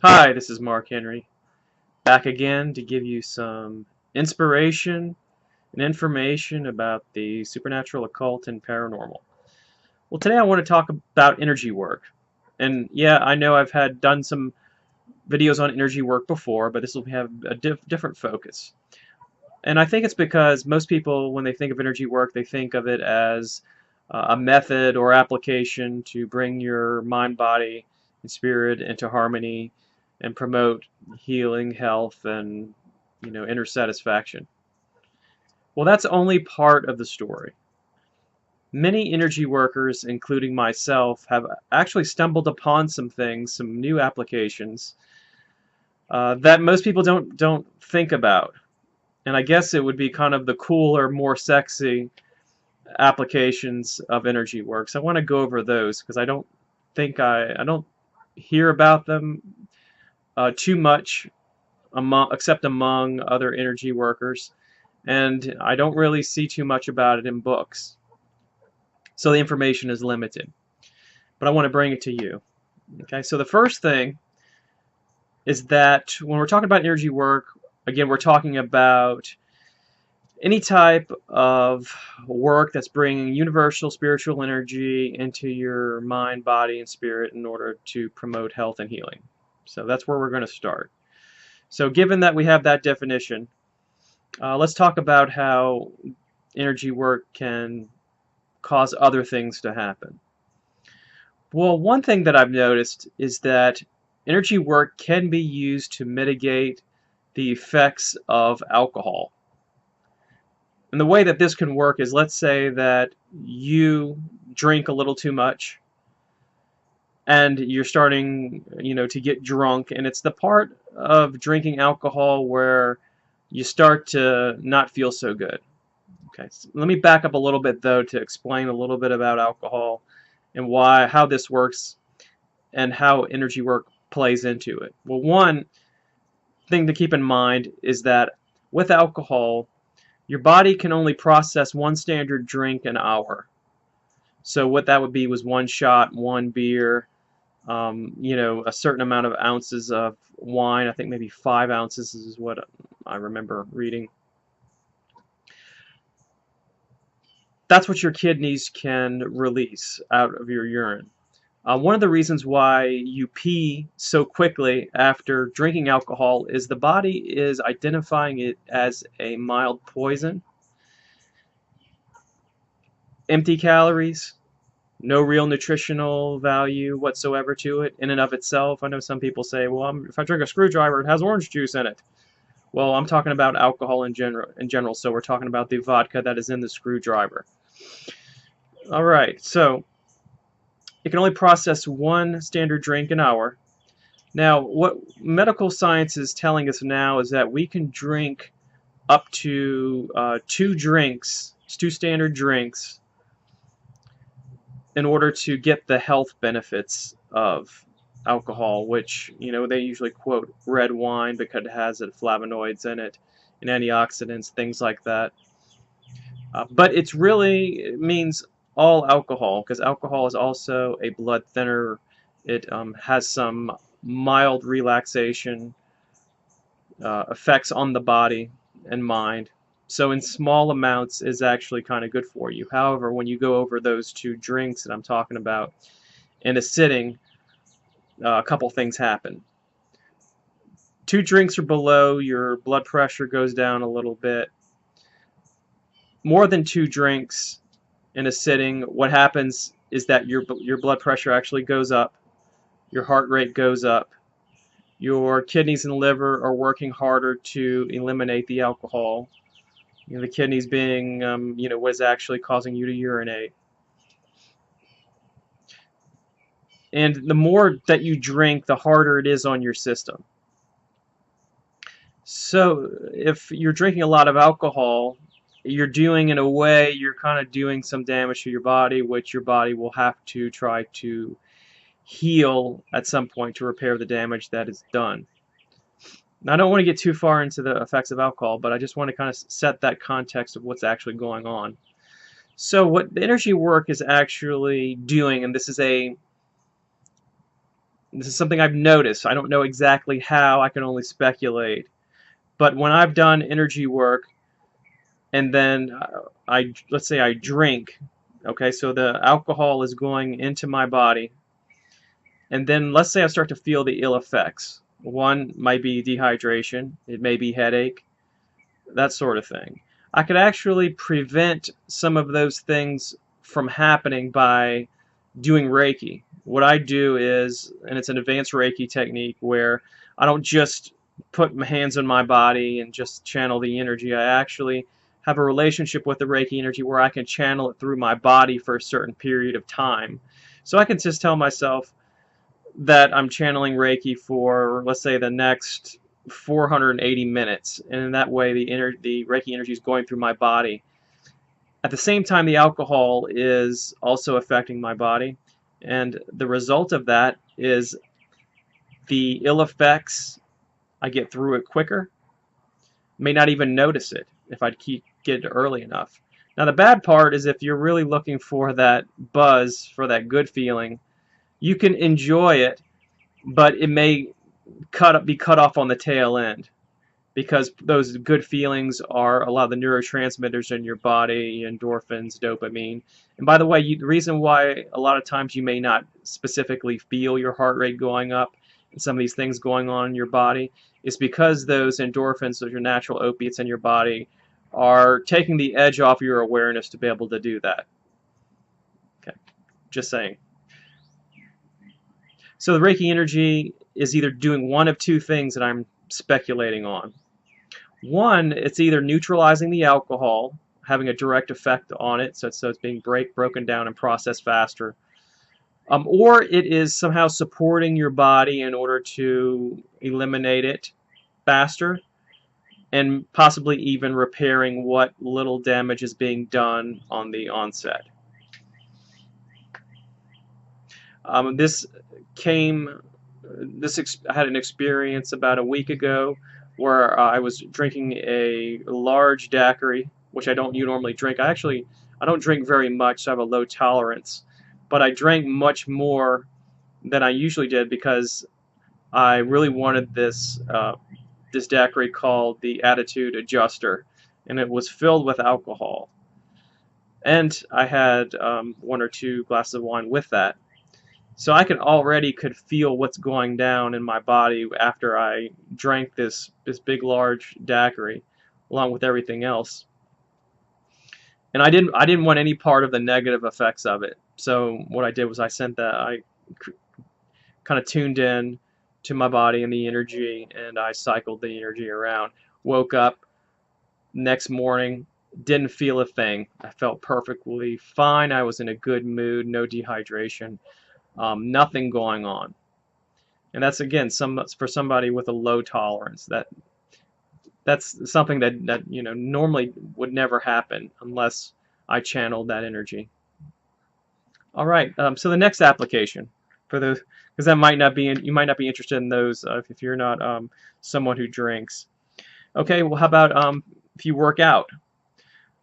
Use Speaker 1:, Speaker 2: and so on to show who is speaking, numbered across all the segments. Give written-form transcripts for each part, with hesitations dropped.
Speaker 1: Hi, this is Mark Henry, back again to give you some inspiration and information about the supernatural, occult, and paranormal. Well, today I want to talk about energy work. And yeah, I know I've done some videos on energy work before, but this will have a different focus. And I think it's because most people, when they think of energy work, they think of it as a method or application to bring your mind, body, and spirit into harmony and promote healing, health, and inner satisfaction. Well, that's only part of the story. Many energy workers, including myself, have actually stumbled upon some things, some new applications that most people don't think about. And I guess it would be kind of the cooler, more sexy applications of energy work. So I want to go over those because I don't hear about them too much except among other energy workers, and I don't really see too much about it in books. So the information is limited, but I want to bring it to you. Okay, so the first thing is that when we're talking about energy work, again, we're talking about any type of work that's bringing universal spiritual energy into your mind, body, and spirit in order to promote health and healing. So that's where we're going to start. So given that we have that definition, let's talk about how energy work can cause other things to happen. Well, one thing that I've noticed is that energy work can be used to mitigate the effects of alcohol. And the way that this can work is, let's say that you drink a little too much and you're starting, to get drunk, and it's the part of drinking alcohol where you start to not feel so good. Okay, so let me back up a little bit though to explain a little bit about alcohol and how this works and how energy work plays into it. Well, one thing to keep in mind is that with alcohol, your body can only process one standard drink an hour. So what that would be was one shot, one beer, a certain amount of ounces of wine. I think maybe 5 ounces is what I remember reading. That's what your kidneys can release out of your urine. One of the reasons why you pee so quickly after drinking alcohol is the body is identifying it as a mild poison. Empty calories, no real nutritional value whatsoever to it in and of itself. I know some people say, well, if I drink a screwdriver, it has orange juice in it. Well, I'm talking about alcohol in general, so we're talking about the vodka that is in the screwdriver. All right, so it can only process one standard drink an hour. Now, what medical science is telling us now is that we can drink up to two standard drinks, in order to get the health benefits of alcohol, which, they usually quote red wine because it has flavonoids in it and antioxidants, things like that. But it means all alcohol, because alcohol is also a blood thinner. It has some mild relaxation effects on the body and mind. So in small amounts is actually kind of good for you. However, when you go over those two drinks that I'm talking about in a sitting, a couple things happen. 2 drinks or below, your blood pressure goes down a little bit. More than 2 drinks in a sitting, what happens is that your blood pressure actually goes up, your heart rate goes up, your kidneys and liver are working harder to eliminate the alcohol. The kidneys being, what is actually causing you to urinate. And the more that you drink, the harder it is on your system. So if you're drinking a lot of alcohol, you're kind of doing some damage to your body, which your body will have to try to heal at some point to repair the damage that is done. Now, I don't want to get too far into the effects of alcohol, but I just want to kind of set that context of what's actually going on. So what the energy work is actually doing, and this is This is something I've noticed. I don't know exactly how, I can only speculate. But when I've done energy work and then let's say I drink, okay, so the alcohol is going into my body, and then let's say I start to feel the ill effects. One might be dehydration, it may be headache, that sort of thing. I could actually prevent some of those things from happening by doing Reiki. What I do is, and it's an advanced Reiki technique where I don't just put my hands on my body and just channel the energy. I actually have a relationship with the Reiki energy where I can channel it through my body for a certain period of time. So I can just tell myself that I'm channeling Reiki for, let's say, the next 480 minutes, and in that way the Reiki energy is going through my body. At the same time, the alcohol is also affecting my body, and the result of that is the ill effects, I get through it quicker, may not even notice it if I get it early enough. Now the bad part is if you're really looking for that buzz, for that good feeling, you can enjoy it, but it may be cut off on the tail end, because those good feelings are a lot of the neurotransmitters in your body, endorphins, dopamine. And by the way, the reason why a lot of times you may not specifically feel your heart rate going up and some of these things going on in your body is because those endorphins, those your natural opiates in your body, are taking the edge off your awareness to be able to do that. Okay, just saying. So the Reiki energy is either doing one of two things that I'm speculating on. One, it's either neutralizing the alcohol, having a direct effect on it, so it's being broken down and processed faster, or it is somehow supporting your body in order to eliminate it faster, and possibly even repairing what little damage is being done on the onset. This I had an experience about a week ago where I was drinking a large daiquiri, which I don't normally drink. I don't drink very much, so I have a low tolerance. But I drank much more than I usually did because I really wanted this daiquiri called the Attitude Adjuster, and it was filled with alcohol. And I had one or two glasses of wine with that. So I could feel what's going down in my body after I drank this big large daiquiri, along with everything else. And I didn't want any part of the negative effects of it. So what I did was I kind of tuned in to my body and the energy, and I cycled the energy around. Woke up next morning, didn't feel a thing. I felt perfectly fine. I was in a good mood, no dehydration. Nothing going on, and that's again for somebody with a low tolerance. That's something that normally would never happen unless I channeled that energy. All right, so the next application for those, because that might not be you might not be interested in those if you're not someone who drinks. Okay, well, how about if you work out?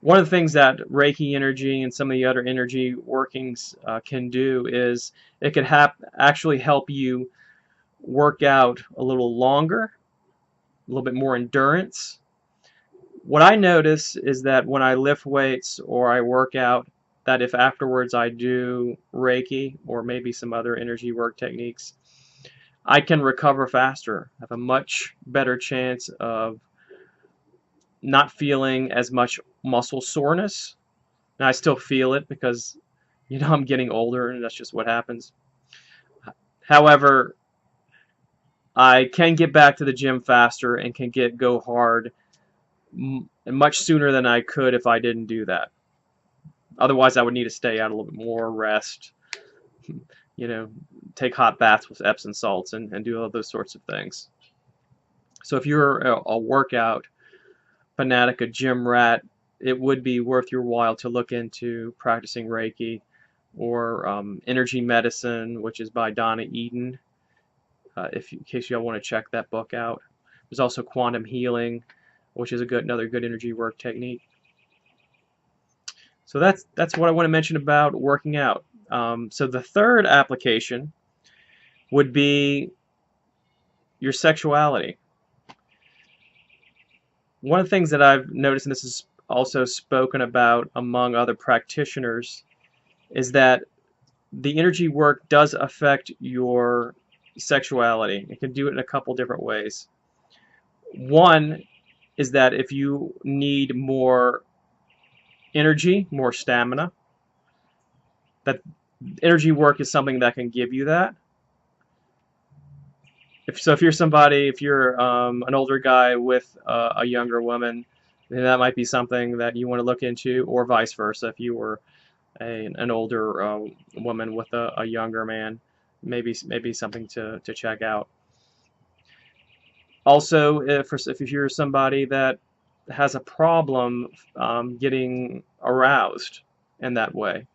Speaker 1: One of the things that Reiki energy and some of the other energy workings can do is it can actually help you work out a little longer, a little bit more endurance. What I notice is that when I lift weights or I work out, that if afterwards I do Reiki or maybe some other energy work techniques, I can recover faster, have a much better chance of not feeling as much muscle soreness. And I still feel it because, I'm getting older and that's just what happens. However, I can get back to the gym faster and can go hard much sooner than I could if I didn't do that. Otherwise, I would need to stay out a little bit more, rest, take hot baths with Epsom salts and do all those sorts of things. So if you're a workout fanatic, a gym rat, it would be worth your while to look into practicing Reiki or Energy Medicine, which is by Donna Eden, in case y'all want to check that book out. There's also Quantum Healing, which is another good energy work technique. So that's what I want to mention about working out. So the third application would be your sexuality. One of the things that I've noticed, and this is also spoken about among other practitioners, is that the energy work does affect your sexuality. It can do it in a couple different ways. One is that if you need more energy, more stamina, that energy work is something that can give you that. If you're somebody, if you're an older guy with a younger woman, then that might be something that you want to look into, or vice versa. If you were an older woman with a younger man, maybe something to check out. Also, if you're somebody that has a problem getting aroused in that way,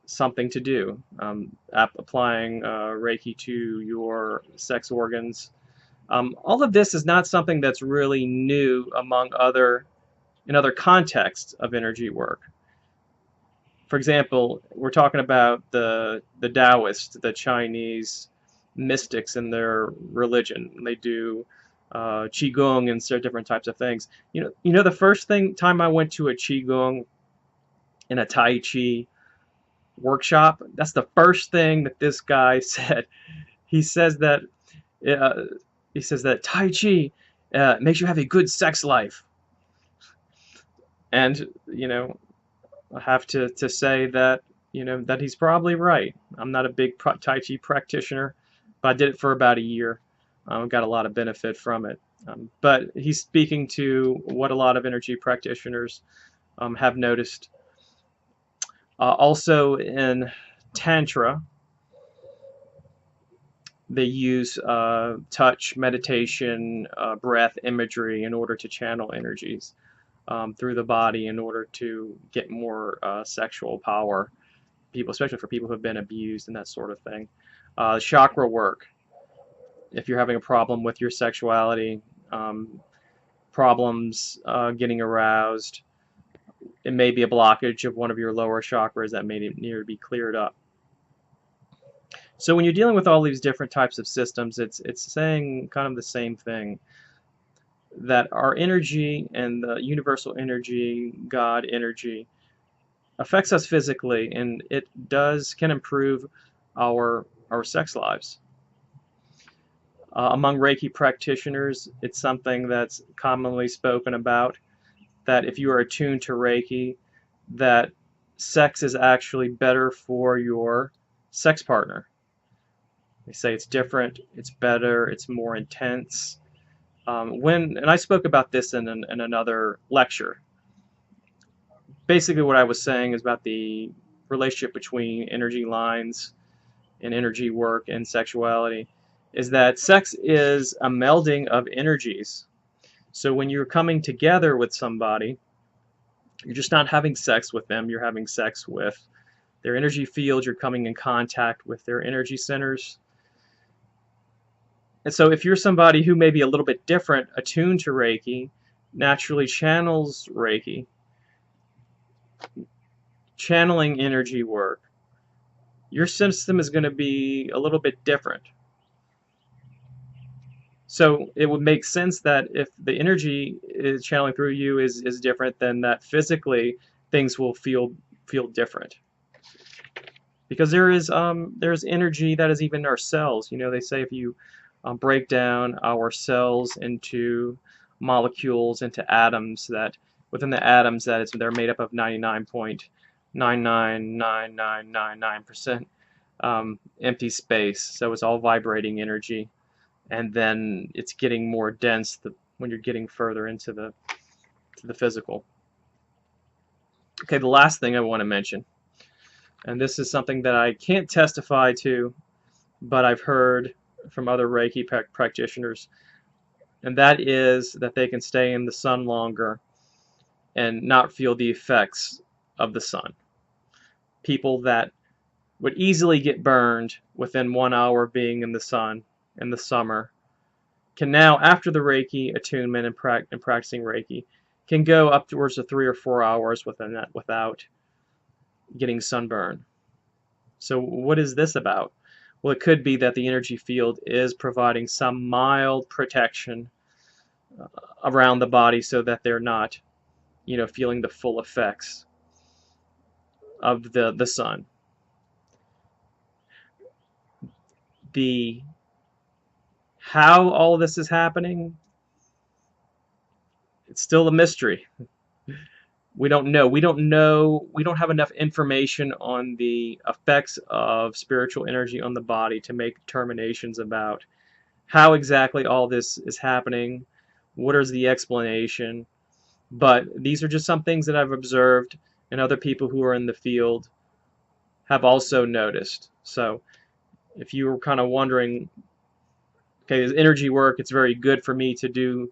Speaker 1: something to do. Applying Reiki to your sex organs. All of this is not something that's really new in other contexts of energy work. For example, we're talking about the Taoists, the Chinese mystics in their religion. They do qigong and different types of things. The first time I went to a qigong and a tai chi workshop, that's the first thing that this guy said. He says that uh, Tai Chi makes you have a good sex life, and I have to say that that he's probably right. I'm not a big Tai Chi practitioner, but I did it for about a year. Got a lot of benefit from it. But he's speaking to what a lot of energy practitioners have noticed. Also in Tantra, they use touch, meditation, breath, imagery in order to channel energies through the body in order to get more sexual power. Especially for people who have been abused and that sort of thing. Chakra work. If you're having a problem with your sexuality, problems getting aroused, it may be a blockage of one of your lower chakras that may need to be cleared up. So when you're dealing with all these different types of systems, it's saying kind of the same thing, that our energy and the universal energy, God energy, affects us physically, and it can improve our sex lives. Among Reiki practitioners, it's something that's commonly spoken about, that if you are attuned to Reiki, that sex is actually better for your sex partner. They say it's different, it's better, it's more intense. And I spoke about this in another lecture. Basically, what I was saying is about the relationship between energy lines and energy work and sexuality, is that sex is a melding of energies. So when you're coming together with somebody, you're just not having sex with them, you're having sex with their energy field, you're coming in contact with their energy centers. And so if you're somebody who may be a little bit different, attuned to Reiki, naturally channels Reiki, channeling energy work, your system is going to be a little bit different. So it would make sense that if the energy is channeling through you is different, then that physically things will feel different. Because there's energy that is even our cells. They say if you break down our cells into molecules, into atoms, that within the atoms they're made up of 99.99999% empty space. So it's all vibrating energy, and then it's getting more dense when you're getting further into the physical. Okay, the last thing I want to mention, and this is something that I can't testify to, but I've heard from other Reiki practitioners, and that is that they can stay in the sun longer and not feel the effects of the sun. People that would easily get burned within 1 hour of being in the sun in the summer can now, after the Reiki attunement and practicing Reiki, can go upwards to 3 or 4 hours without getting sunburn. So what is this about? Well, it could be that the energy field is providing some mild protection around the body so that they're not, feeling the full effects of the sun. The how all of this is happening, it's still a mystery. We don't know. We don't know. We don't have enough information on the effects of spiritual energy on the body to make determinations about how exactly all this is happening. What is the explanation? But these are just some things that I've observed, and other people who are in the field have also noticed. So if you were kind of wondering, okay, this energy work, it's very good for me to do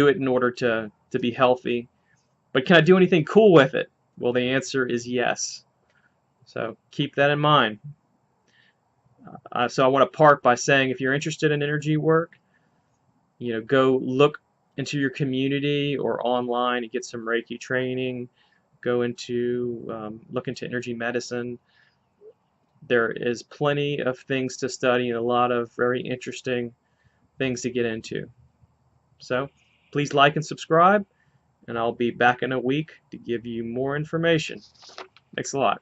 Speaker 1: it in order to be healthy. But can I do anything cool with it? Well, the answer is yes. So keep that in mind. So I want to park by saying, if you're interested in energy work, go look into your community or online and get some Reiki training. Look into energy medicine. There is plenty of things to study and a lot of very interesting things to get into. So please like and subscribe, and I'll be back in a week to give you more information. Thanks a lot.